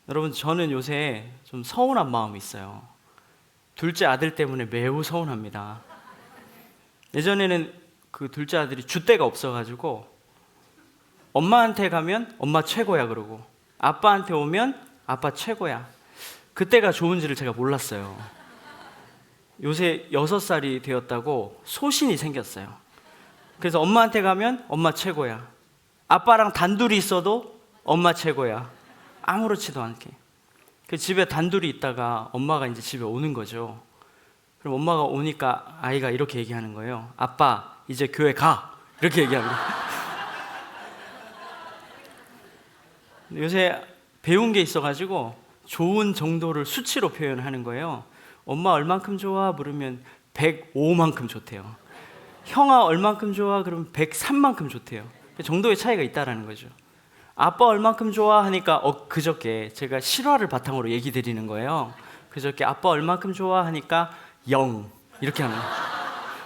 여러분, 저는 요새 좀 서운한 마음이 있어요. 둘째 아들 때문에 매우 서운합니다. 예전에는 그 둘째 아들이 줏대가 없어가지고 엄마한테 가면 엄마 최고야 그러고 아빠한테 오면 아빠 최고야. 그때가 좋은지를 제가 몰랐어요. 요새 6살이 되었다고 소신이 생겼어요. 그래서 엄마한테 가면 엄마 최고야. 아빠랑 단둘이 있어도 엄마 최고야. 아무렇지도 않게. 그 집에 단둘이 있다가 엄마가 이제 집에 오는 거죠. 그럼 엄마가 오니까 아이가 이렇게 얘기하는 거예요. 아빠, 이제 교회 가. 이렇게 얘기합니다. 요새 배운 게 있어가지고 좋은 정도를 수치로 표현하는 거예요. 엄마 얼만큼 좋아? 물으면 105만큼 좋대요. 형아 얼만큼 좋아? 그러면 103만큼 좋대요. 그 정도의 차이가 있다라는 거죠. 아빠 얼만큼 좋아? 하니까 그저께 제가 실화를 바탕으로 얘기 드리는 거예요. 그저께 아빠 얼만큼 좋아? 하니까 0 이렇게 하는 거예요.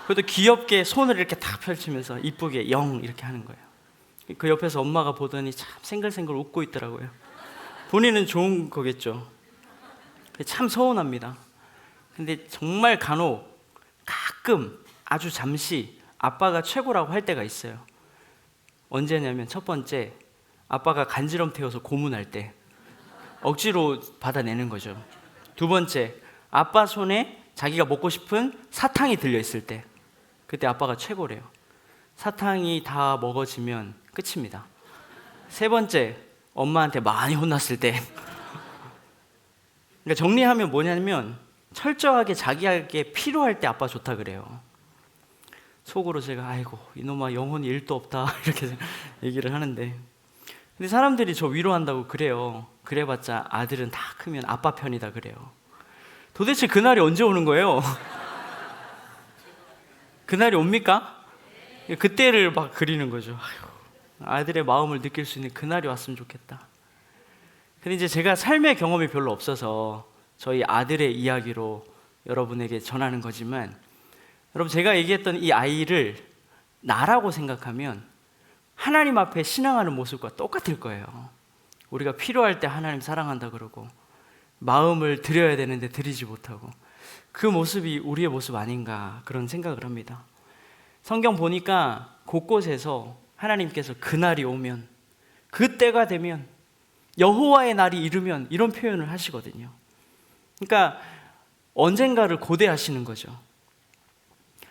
그래도 귀엽게 손을 이렇게 탁 펼치면서 이쁘게 0 이렇게 하는 거예요. 그 옆에서 엄마가 보더니 참 생글생글 웃고 있더라고요. 본인은 좋은 거겠죠. 참 서운합니다. 근데 정말 간혹 가끔 아주 잠시 아빠가 최고라고 할 때가 있어요. 언제냐면 첫 번째, 아빠가 간지럼 태워서 고문할 때 억지로 받아내는 거죠. 두 번째, 아빠 손에 자기가 먹고 싶은 사탕이 들려있을 때 그때 아빠가 최고래요. 사탕이 다 먹어지면 끝입니다. 세 번째, 엄마한테 많이 혼났을 때. 그러니까 정리하면 뭐냐면 철저하게 자기에게 필요할 때 아빠 좋다 그래요. 속으로 제가 아이고 이놈아 영혼이 1도 없다 이렇게 얘기를 하는데, 근데 사람들이 저 위로한다고 그래요. 그래봤자 아들은 다 크면 아빠 편이다 그래요. 도대체 그날이 언제 오는 거예요? 그날이 옵니까? 그때를 막 그리는 거죠. 아들의 마음을 느낄 수 있는 그날이 왔으면 좋겠다. 근데 이제 제가 삶의 경험이 별로 없어서 저희 아들의 이야기로 여러분에게 전하는 거지만, 여러분 제가 얘기했던 이 아이를 나라고 생각하면 하나님 앞에 신앙하는 모습과 똑같을 거예요. 우리가 필요할 때 하나님 사랑한다 그러고 마음을 드려야 되는데 드리지 못하고, 그 모습이 우리의 모습 아닌가 그런 생각을 합니다. 성경 보니까 곳곳에서 하나님께서 그날이 오면, 그때가 되면, 여호와의 날이 이르면 이런 표현을 하시거든요. 그러니까 언젠가를 고대하시는 거죠.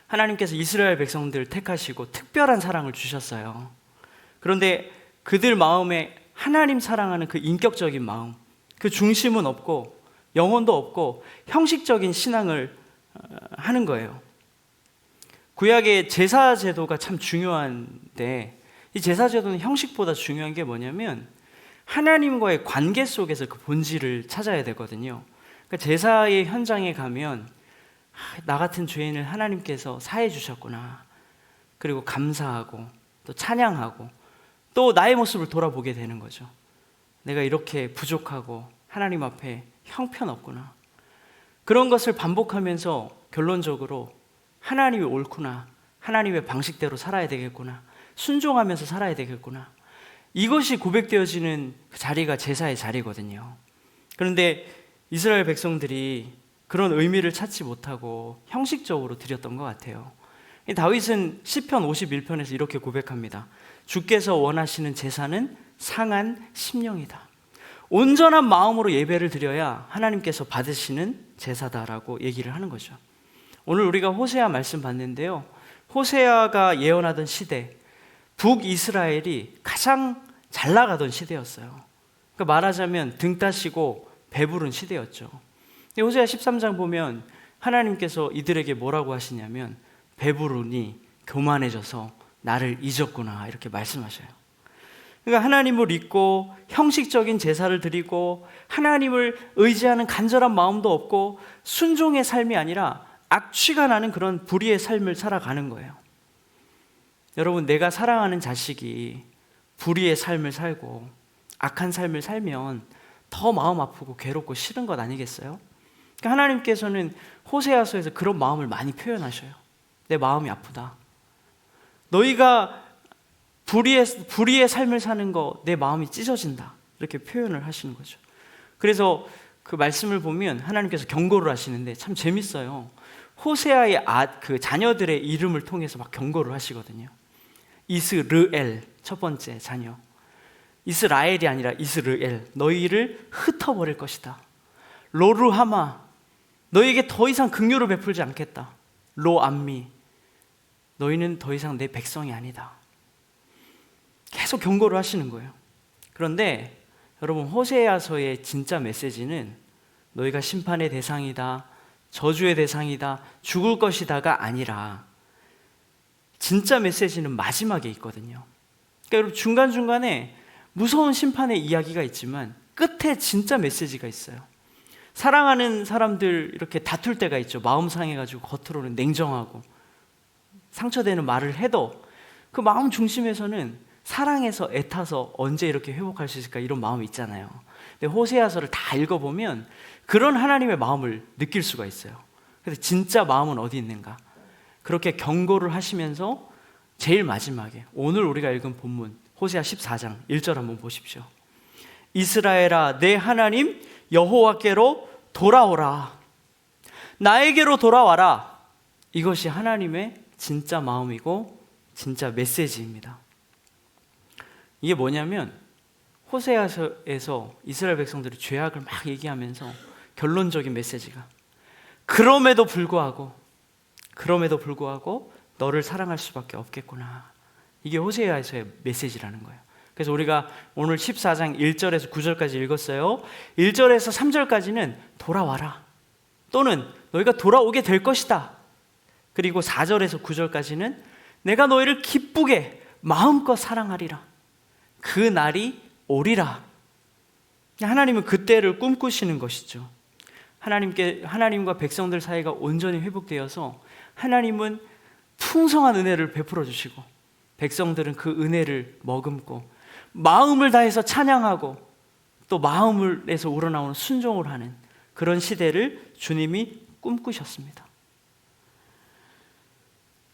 하나님께서 이스라엘 백성들을 택하시고 특별한 사랑을 주셨어요. 그런데 그들 마음에 하나님 사랑하는 그 인격적인 마음, 그 중심은 없고 영혼도 없고 형식적인 신앙을 하는 거예요. 구약의 제사 제도가 참 중요한데, 이 제사 제도는 형식보다 중요한 게 뭐냐면 하나님과의 관계 속에서 그 본질을 찾아야 되거든요. 그러니까 제사의 현장에 가면 나 같은 죄인을 하나님께서 사해 주셨구나, 그리고 감사하고 또 찬양하고 또 나의 모습을 돌아보게 되는 거죠. 내가 이렇게 부족하고 하나님 앞에 형편없구나. 그런 것을 반복하면서 결론적으로 하나님이 옳구나, 하나님의 방식대로 살아야 되겠구나, 순종하면서 살아야 되겠구나, 이것이 고백되어지는 그 자리가 제사의 자리거든요. 그런데 이스라엘 백성들이 그런 의미를 찾지 못하고 형식적으로 드렸던 것 같아요. 다윗은 시편 51편에서 이렇게 고백합니다. 주께서 원하시는 제사는 상한 심령이다. 온전한 마음으로 예배를 드려야 하나님께서 받으시는 제사다라고 얘기를 하는 거죠. 오늘 우리가 호세아 말씀 봤는데요, 호세아가 예언하던 시대, 북이스라엘이 가장 잘 나가던 시대였어요. 그러니까 말하자면 등 따시고 배부른 시대였죠. 근데 호세아 13장 보면 하나님께서 이들에게 뭐라고 하시냐면 배부르니 교만해져서 나를 잊었구나 이렇게 말씀하셔요. 그러니까 하나님을 잊고 형식적인 제사를 드리고 하나님을 의지하는 간절한 마음도 없고 순종의 삶이 아니라 악취가 나는 그런 불의의 삶을 살아가는 거예요. 여러분, 내가 사랑하는 자식이 불의의 삶을 살고 악한 삶을 살면 더 마음 아프고 괴롭고 싫은 것 아니겠어요? 그러니까 하나님께서는 호세아서에서 그런 마음을 많이 표현하셔요. 내 마음이 아프다. 너희가 불의의 삶을 사는 거 내 마음이 찢어진다. 이렇게 표현을 하시는 거죠. 그래서 그 말씀을 보면 하나님께서 경고를 하시는데 참 재밌어요. 호세아의 그 자녀들의 이름을 통해서 막 경고를 하시거든요. 이스르엘, 첫 번째 자녀. 이스라엘이 아니라 이스르엘, 너희를 흩어버릴 것이다. 로르하마, 너희에게 더 이상 긍휼을 베풀지 않겠다. 로암미, 너희는 더 이상 내 백성이 아니다. 계속 경고를 하시는 거예요. 그런데 여러분, 호세아서의 진짜 메시지는 너희가 심판의 대상이다, 저주의 대상이다, 죽을 것이다가 아니라 진짜 메시지는 마지막에 있거든요. 그러니까 여러분, 중간중간에 무서운 심판의 이야기가 있지만 끝에 진짜 메시지가 있어요. 사랑하는 사람들 이렇게 다툴 때가 있죠. 마음 상해가지고 겉으로는 냉정하고 상처되는 말을 해도 그 마음 중심에서는 사랑해서 애타서 언제 이렇게 회복할 수 있을까, 이런 마음이 있잖아요. 근데 호세아서를 다 읽어보면 그런 하나님의 마음을 느낄 수가 있어요. 그래서 진짜 마음은 어디 있는가, 그렇게 경고를 하시면서 제일 마지막에 오늘 우리가 읽은 본문 호세아 14장 1절 한번 보십시오. 이스라엘아, 내 하나님 여호와께로 돌아오라. 나에게로 돌아와라. 이것이 하나님의 진짜 마음이고 진짜 메시지입니다. 이게 뭐냐면 호세아서에서 이스라엘 백성들이 죄악을 막 얘기하면서 결론적인 메시지가 그럼에도 불구하고 너를 사랑할 수밖에 없겠구나. 이게 호세아서의 메시지라는 거예요. 그래서 우리가 오늘 14장 1절에서 9절까지 읽었어요. 1절에서 3절까지는 돌아와라, 또는 너희가 돌아오게 될 것이다. 그리고 4절에서 9절까지는 내가 너희를 기쁘게 마음껏 사랑하리라. 그 날이 오리라. 하나님은 그때를 꿈꾸시는 것이죠. 하나님과 백성들 사이가 온전히 회복되어서 하나님은 풍성한 은혜를 베풀어 주시고 백성들은 그 은혜를 머금고 마음을 다해서 찬양하고 또 마음에서 우러나오는 순종을 하는 그런 시대를 주님이 꿈꾸셨습니다.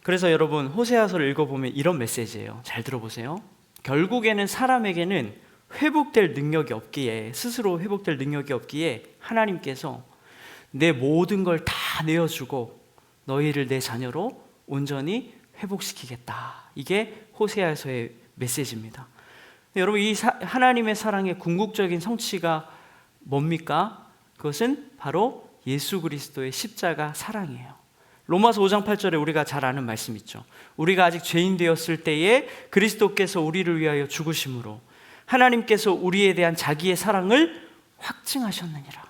그래서 여러분, 호세아서를 읽어보면 이런 메시지예요. 잘 들어보세요. 결국에는 사람에게는 회복될 능력이 없기에, 스스로 회복될 능력이 없기에 하나님께서 내 모든 걸 다 내어주고 너희를 내 자녀로 온전히 회복시키겠다. 이게 호세아서의 메시지입니다. 여러분, 이 하나님의 사랑의 궁극적인 성취가 뭡니까? 그것은 바로 예수 그리스도의 십자가 사랑이에요. 로마서 5장 8절에 우리가 잘 아는 말씀 있죠. 우리가 아직 죄인 되었을 때에 그리스도께서 우리를 위하여 죽으심으로 하나님께서 우리에 대한 자기의 사랑을 확증하셨느니라.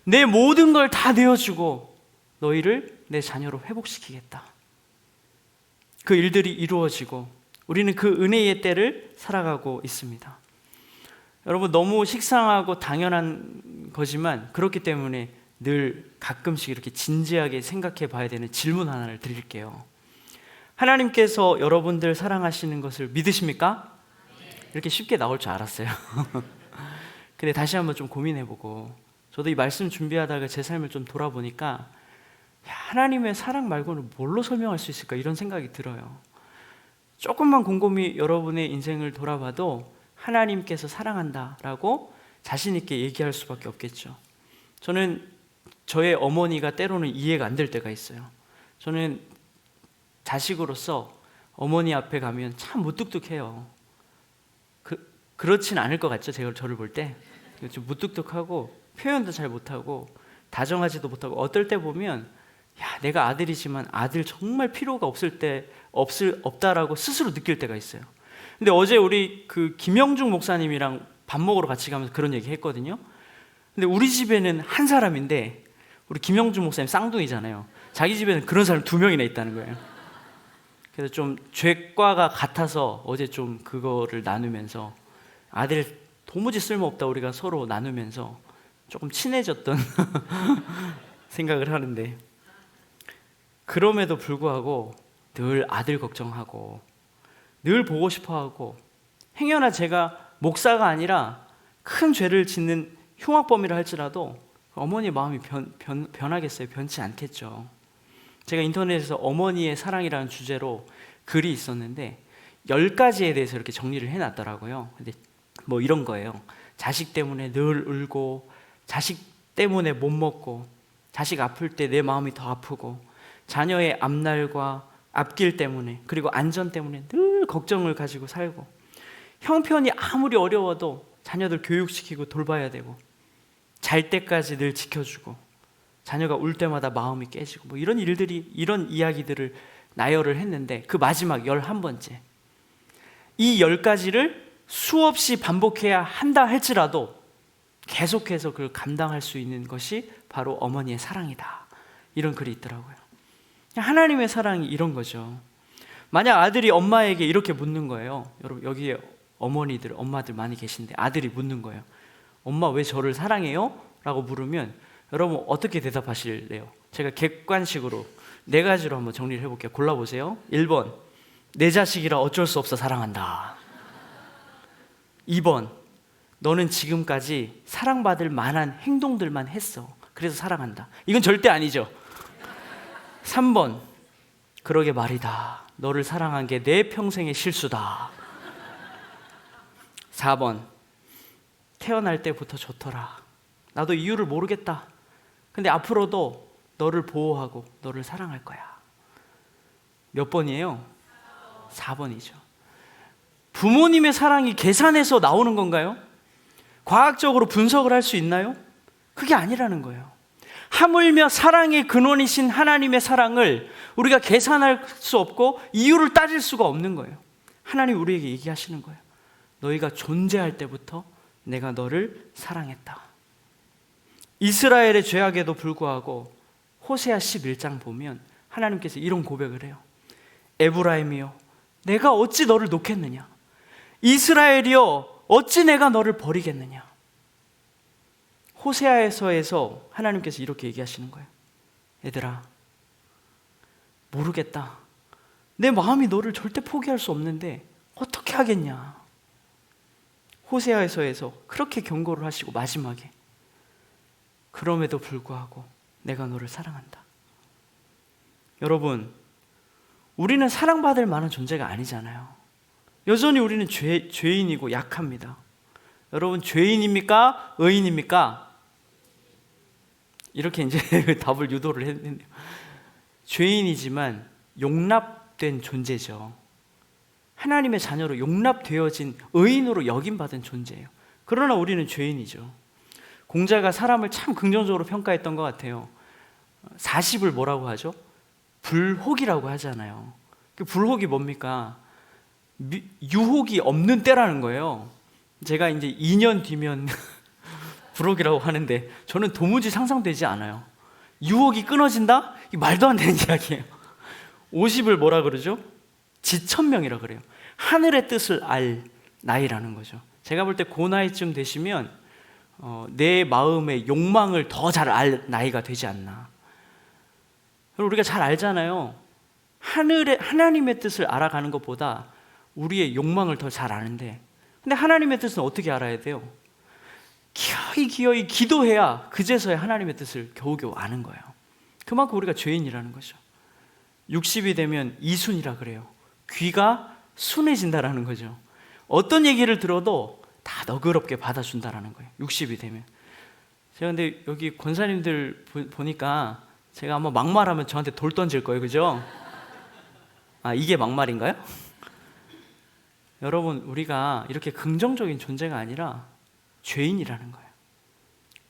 내 모든 걸 다 내어주고 너희를 내 자녀로 회복시키겠다. 그 일들이 이루어지고 우리는 그 은혜의 때를 살아가고 있습니다. 여러분, 너무 식상하고 당연한 거지만 그렇기 때문에 늘 가끔씩 이렇게 진지하게 생각해 봐야 되는 질문 하나를 드릴게요. 하나님께서 여러분들 사랑하시는 것을 믿으십니까? 이렇게 쉽게 나올 줄 알았어요. 근데 다시 한번 좀 고민해보고, 저도 이 말씀 준비하다가 제 삶을 좀 돌아보니까 하나님의 사랑 말고는 뭘로 설명할 수 있을까, 이런 생각이 들어요. 조금만 곰곰이 여러분의 인생을 돌아봐도 하나님께서 사랑한다라고 자신 있게 얘기할 수밖에 없겠죠. 저는 저의 어머니가 때로는 이해가 안 될 때가 있어요. 저는 자식으로서 어머니 앞에 가면 참 무뚝뚝해요. 그렇진 않을 것 같죠? 제가 저를 볼 때 좀 무뚝뚝하고 표현도 잘 못하고 다정하지도 못하고, 어떨 때 보면 내가 아들이지만 아들 정말 필요가 없다라고 스스로 느낄 때가 있어요. 근데 어제 우리 그 김영중 목사님이랑 밥 먹으러 같이 가면서 그런 얘기 했거든요. 근데 우리 집에는 한 사람인데 우리 김영중 목사님 쌍둥이잖아요. 자기 집에는 그런 사람 2명이나 있다는 거예요. 그래서 좀 죄과가 같아서 어제 좀 그거를 나누면서 아들 도무지 쓸모없다 우리가 서로 나누면서 조금 친해졌던 생각을 하는데, 그럼에도 불구하고 늘 아들 걱정하고 늘 보고 싶어하고, 행여나 제가 목사가 아니라 큰 죄를 짓는 흉악범이라 할지라도 어머니의 마음이 변하겠어요? 변치 않겠죠. 제가 인터넷에서 어머니의 사랑이라는 주제로 글이 있었는데 10가지에 대해서 이렇게 정리를 해놨더라고요. 근데 뭐 이런 거예요. 자식 때문에 늘 울고 자식 때문에 못 먹고, 자식 아플 때 내 마음이 더 아프고, 자녀의 앞날과 앞길 때문에, 그리고 안전 때문에 늘 걱정을 가지고 살고, 형편이 아무리 어려워도 자녀들 교육시키고 돌봐야 되고, 잘 때까지 늘 지켜주고, 자녀가 울 때마다 마음이 깨지고, 뭐 이런 일들이, 이런 이야기들을 나열을 했는데, 그 마지막 11번째, 이 10가지를 수없이 반복해야 한다 할지라도 계속해서 그걸 감당할 수 있는 것이 바로 어머니의 사랑이다, 이런 글이 있더라고요. 하나님의 사랑이 이런 거죠. 만약 아들이 엄마에게 이렇게 묻는 거예요. 여러분, 여기에 어머니들, 엄마들 많이 계신데 아들이 묻는 거예요. 엄마 왜 저를 사랑해요? 라고 물으면 여러분 어떻게 대답하실래요? 제가 객관식으로 4가지로 한번 정리를 해볼게요. 골라보세요. 1번, 내 자식이라 어쩔 수 없어 사랑한다. 2번, 너는 지금까지 사랑받을 만한 행동들만 했어, 그래서 사랑한다. 이건 절대 아니죠. 3번, 그러게 말이다. 너를 사랑한 게 내 평생의 실수다. 4번, 태어날 때부터 좋더라. 나도 이유를 모르겠다. 근데 앞으로도 너를 보호하고 너를 사랑할 거야. 몇 번이에요? 4번이죠. 부모님의 사랑이 계산해서 나오는 건가요? 과학적으로 분석을 할 수 있나요? 그게 아니라는 거예요. 하물며 사랑의 근원이신 하나님의 사랑을 우리가 계산할 수 없고 이유를 따질 수가 없는 거예요. 하나님 우리에게 얘기하시는 거예요. 너희가 존재할 때부터 내가 너를 사랑했다. 이스라엘의 죄악에도 불구하고 호세아 11장 보면 하나님께서 이런 고백을 해요. 에브라임이여, 내가 어찌 너를 놓겠느냐? 이스라엘이여, 어찌 내가 너를 버리겠느냐? 호세아에서에서 하나님께서 이렇게 얘기하시는 거예요. 얘들아, 모르겠다. 내 마음이 너를 절대 포기할 수 없는데 어떻게 하겠냐? 호세아에서에서 그렇게 경고를 하시고 마지막에 그럼에도 불구하고 내가 너를 사랑한다. 여러분, 우리는 사랑받을 만한 존재가 아니잖아요. 여전히 우리는 죄인이고 약합니다. 여러분, 죄인입니까? 의인입니까? 이렇게 이제 답을 유도를 했는데요. 죄인이지만 용납된 존재죠. 하나님의 자녀로 용납되어진 의인으로 여김받은 존재예요. 그러나 우리는 죄인이죠. 공자가 사람을 참 긍정적으로 평가했던 것 같아요. 40을 뭐라고 하죠? 불혹이라고 하잖아요. 그 불혹이 뭡니까? 유혹이 없는 때라는 거예요. 제가 이제 2년 뒤면 불혹이라고 하는데 저는 도무지 상상되지 않아요. 유혹이 끊어진다? 이 말도 안 되는 이야기예요. 50을 뭐라 그러죠? 지천명이라 그래요. 하늘의 뜻을 알 나이라는 거죠. 제가 볼 때 그 나이쯤 되시면 내 마음의 욕망을 더 잘 알 나이가 되지 않나. 우리가 잘 알잖아요. 하나님의 뜻을 알아가는 것보다 우리의 욕망을 더 잘 아는데, 근데 하나님의 뜻은 어떻게 알아야 돼요? 기어이 기도해야 그제서야 하나님의 뜻을 겨우겨우 아는 거예요. 그만큼 우리가 죄인이라는 거죠. 60이 되면 이순이라 그래요. 귀가 순해진다라는 거죠. 어떤 얘기를 들어도 다 너그럽게 받아준다라는 거예요. 60이 되면. 제가 근데 여기 권사님들 보니까 제가 한번 막말하면 저한테 돌 던질 거예요. 그죠? 아, 이게 막말인가요? 여러분, 우리가 이렇게 긍정적인 존재가 아니라 죄인이라는 거예요.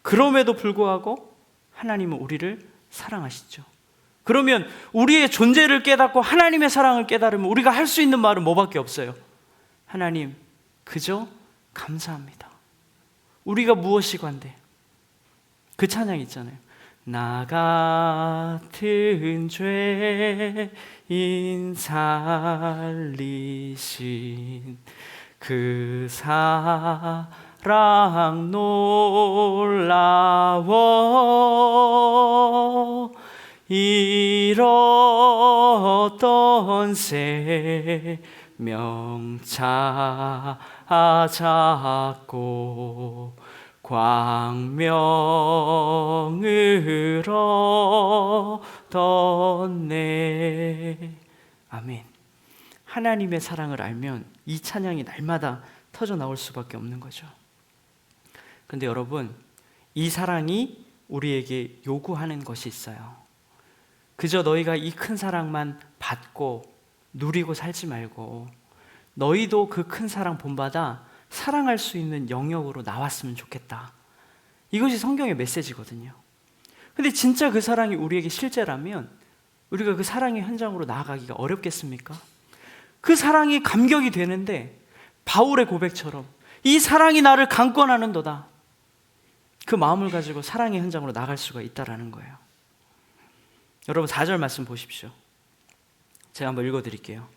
그럼에도 불구하고 하나님은 우리를 사랑하시죠. 그러면 우리의 존재를 깨닫고 하나님의 사랑을 깨달으면 우리가 할 수 있는 말은 뭐밖에 없어요? 하나님, 그저 감사합니다. 우리가 무엇이건데? 그 찬양 있잖아요. 나 같은 죄인 살리신 그 사랑 놀라워 잃었던 생명 찾았고 광명을 얻었네. 아멘. 하나님의 사랑을 알면 이 찬양이 날마다 터져 나올 수밖에 없는 거죠. 근데 여러분, 이 사랑이 우리에게 요구하는 것이 있어요. 그저 너희가 이 큰 사랑만 받고 누리고 살지 말고 너희도 그 큰 사랑 본받아 사랑할 수 있는 영역으로 나왔으면 좋겠다. 이것이 성경의 메시지거든요. 근데 진짜 그 사랑이 우리에게 실제라면 우리가 그 사랑의 현장으로 나아가기가 어렵겠습니까? 그 사랑이 감격이 되는데 바울의 고백처럼 이 사랑이 나를 강권하는도다. 그 마음을 가지고 사랑의 현장으로 나갈 수가 있다라는 거예요. 여러분 4절 말씀 보십시오. 제가 한번 읽어드릴게요.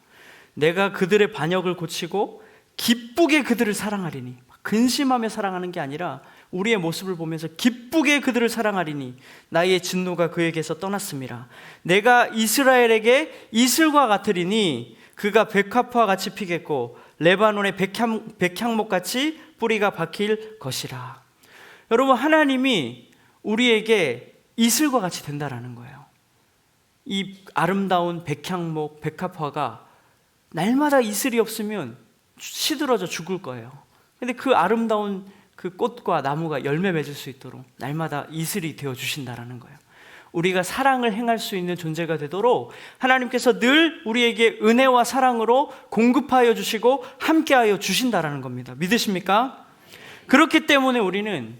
내가 그들의 반역을 고치고 기쁘게 그들을 사랑하리니, 근심하며 사랑하는 게 아니라 우리의 모습을 보면서 기쁘게 그들을 사랑하리니 나의 진노가 그에게서 떠났음이라. 내가 이스라엘에게 이슬과 같으리니 그가 백합화와 같이 피겠고 레바논의 백향목같이 뿌리가 박힐 것이라. 여러분, 하나님이 우리에게 이슬과 같이 된다라는 거예요. 이 아름다운 백향목, 백합화가 날마다 이슬이 없으면 시들어져 죽을 거예요. 근데 그 아름다운 그 꽃과 나무가 열매 맺을 수 있도록 날마다 이슬이 되어 주신다라는 거예요. 우리가 사랑을 행할 수 있는 존재가 되도록 하나님께서 늘 우리에게 은혜와 사랑으로 공급하여 주시고 함께하여 주신다라는 겁니다. 믿으십니까? 그렇기 때문에 우리는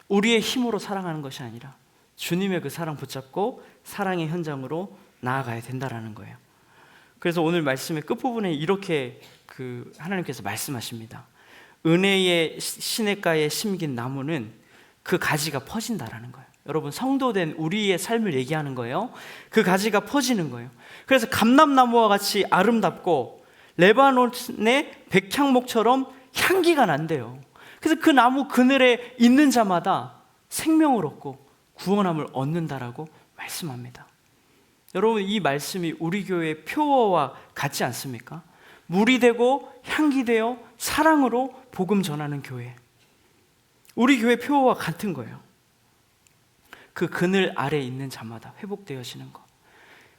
우리의 힘으로 사랑하는 것이 아니라 주님의 그 사랑 붙잡고 사랑의 현장으로 나아가야 된다라는 거예요. 그래서 오늘 말씀의 끝부분에 이렇게 하나님께서 말씀하십니다. 은혜의 시냇가에 심긴 나무는 그 가지가 퍼진다라는 거예요. 여러분, 성도된 우리의 삶을 얘기하는 거예요. 그 가지가 퍼지는 거예요. 그래서 감람나무와 같이 아름답고 레바논의 백향목처럼 향기가 난대요. 그래서 그 나무 그늘에 있는 자마다 생명을 얻고 구원함을 얻는다라고 말씀합니다. 여러분, 이 말씀이 우리 교회의 표어와 같지 않습니까? 물이 되고 향기 되어 사랑으로 복음 전하는 교회. 우리 교회 표어와 같은 거예요. 그 그늘 아래 있는 자마다 회복되어지는 것.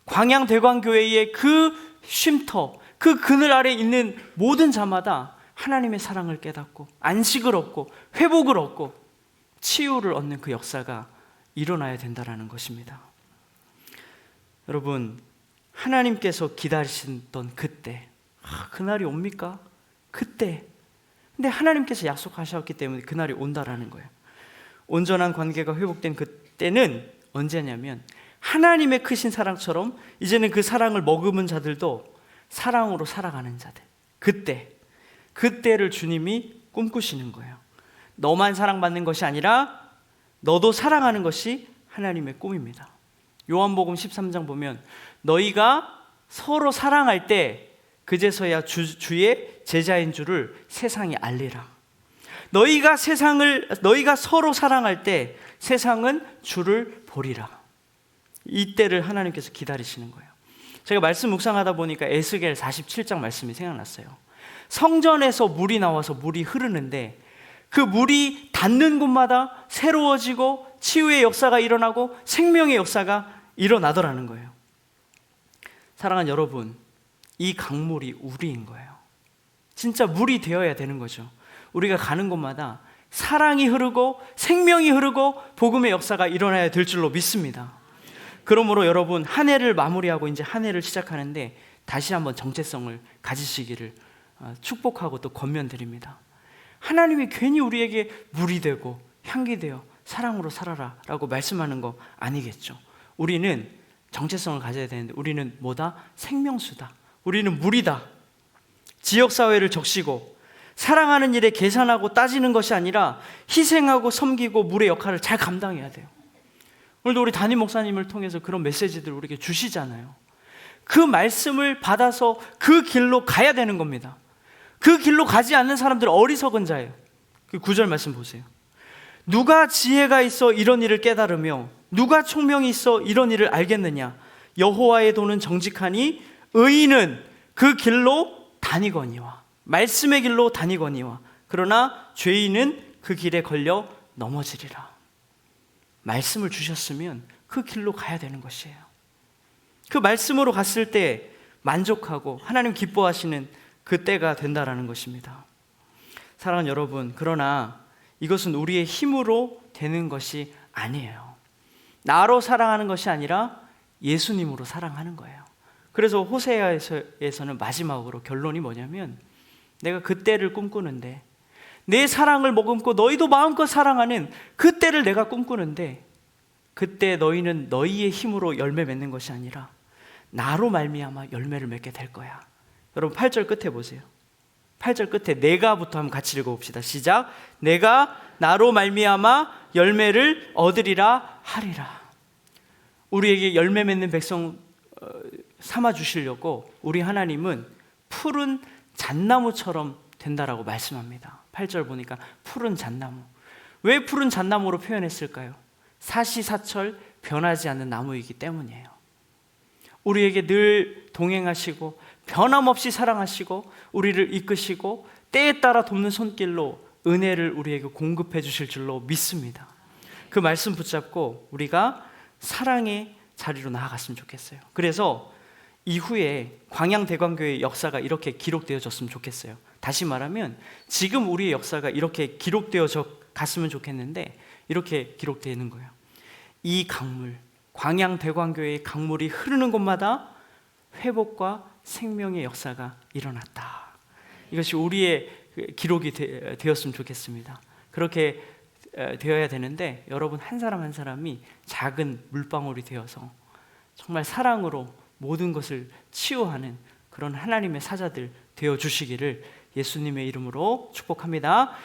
광양대광교회의 그 쉼터, 그 그늘 아래 있는 모든 자마다 하나님의 사랑을 깨닫고 안식을 얻고 회복을 얻고 치유를 얻는 그 역사가 일어나야 된다는 것입니다. 여러분, 하나님께서 기다리시던 그때, 그날이 옵니까? 그때. 근데 하나님께서 약속하셨기 때문에 그날이 온다라는 거예요. 온전한 관계가 회복된 그때는 언제냐면 하나님의 크신 사랑처럼 이제는 그 사랑을 머금은 자들도 사랑으로 살아가는 자들. 그때를 주님이 꿈꾸시는 거예요. 너만 사랑받는 것이 아니라 너도 사랑하는 것이 하나님의 꿈입니다. 요한복음 13장 보면 너희가 서로 사랑할 때 그제서야 주의 제자인 줄을 세상에 알리라. 너희가 서로 사랑할 때 세상은 주를 보리라. 이때를 하나님께서 기다리시는 거예요. 제가 말씀 묵상하다 보니까 에스겔 47장 말씀이 생각났어요. 성전에서 물이 나와서 물이 흐르는데 그 물이 닿는 곳마다 새로워지고 치유의 역사가 일어나고 생명의 역사가 일어나더라는 거예요. 사랑하는 여러분, 이 강물이 우리인 거예요. 진짜 물이 되어야 되는 거죠. 우리가 가는 곳마다 사랑이 흐르고 생명이 흐르고 복음의 역사가 일어나야 될 줄로 믿습니다. 그러므로 여러분, 한 해를 마무리하고 이제 한 해를 시작하는데 다시 한번 정체성을 가지시기를 축복하고 또 권면드립니다. 하나님이 괜히 우리에게 물이 되고 향기 되어 사랑으로 살아라 라고 말씀하는 거 아니겠죠. 우리는 정체성을 가져야 되는데 우리는 뭐다? 생명수다. 우리는 물이다. 지역사회를 적시고 사랑하는 일에 계산하고 따지는 것이 아니라 희생하고 섬기고 물의 역할을 잘 감당해야 돼요. 오늘도 우리 담임 목사님을 통해서 그런 메시지들을 우리에게 주시잖아요. 그 말씀을 받아서 그 길로 가야 되는 겁니다. 그 길로 가지 않는 사람들은 어리석은 자예요. 그 9절 말씀 보세요. 누가 지혜가 있어 이런 일을 깨달으며 누가 총명이 있어 이런 일을 알겠느냐? 여호와의 도는 정직하니 의인은 그 길로 다니거니와, 말씀의 길로 다니거니와, 그러나 죄인은 그 길에 걸려 넘어지리라. 말씀을 주셨으면 그 길로 가야 되는 것이에요. 그 말씀으로 갔을 때 만족하고 하나님 기뻐하시는 그 때가 된다라는 것입니다. 사랑하는 여러분, 그러나 이것은 우리의 힘으로 되는 것이 아니에요. 나로 사랑하는 것이 아니라 예수님으로 사랑하는 거예요. 그래서 호세아에서는 마지막으로 결론이 뭐냐면, 내가 그 때를 꿈꾸는데, 내 사랑을 머금고 너희도 마음껏 사랑하는 그 때를 내가 꿈꾸는데, 그때 너희는 너희의 힘으로 열매 맺는 것이 아니라 나로 말미암아 열매를 맺게 될 거야. 여러분 8절 끝에 보세요. 8절 끝에 내가부터 한번 같이 읽어봅시다. 시작. 내가 나로 말미암아 열매를 얻으리라 하리라. 우리에게 열매 맺는 백성 삼아 주시려고 우리 하나님은 푸른 잣나무처럼 된다라고 말씀합니다. 8절 보니까 푸른 잣나무. 왜 푸른 잣나무로 표현했을까요? 사시사철 변하지 않는 나무이기 때문이에요. 우리에게 늘 동행하시고 변함없이 사랑하시고 우리를 이끄시고 때에 따라 돕는 손길로 은혜를 우리에게 공급해 주실 줄로 믿습니다. 그 말씀 붙잡고 우리가 사랑의 자리로 나아갔으면 좋겠어요. 그래서 이후에 광양대광교회의 역사가 이렇게 기록되어졌으면 좋겠어요. 다시 말하면 지금 우리의 역사가 이렇게 기록되어져 갔으면 좋겠는데 이렇게 기록되는 거예요. 이 강물, 광양대광교회의 강물이 흐르는 곳마다 회복과 생명의 역사가 일어났다. 이것이 우리의 기록이 되었으면 좋겠습니다. 그렇게 되어야 되는데 여러분 한 사람 한 사람이 작은 물방울이 되어서 정말 사랑으로 모든 것을 치유하는 그런 하나님의 사자들 되어주시기를 예수님의 이름으로 축복합니다.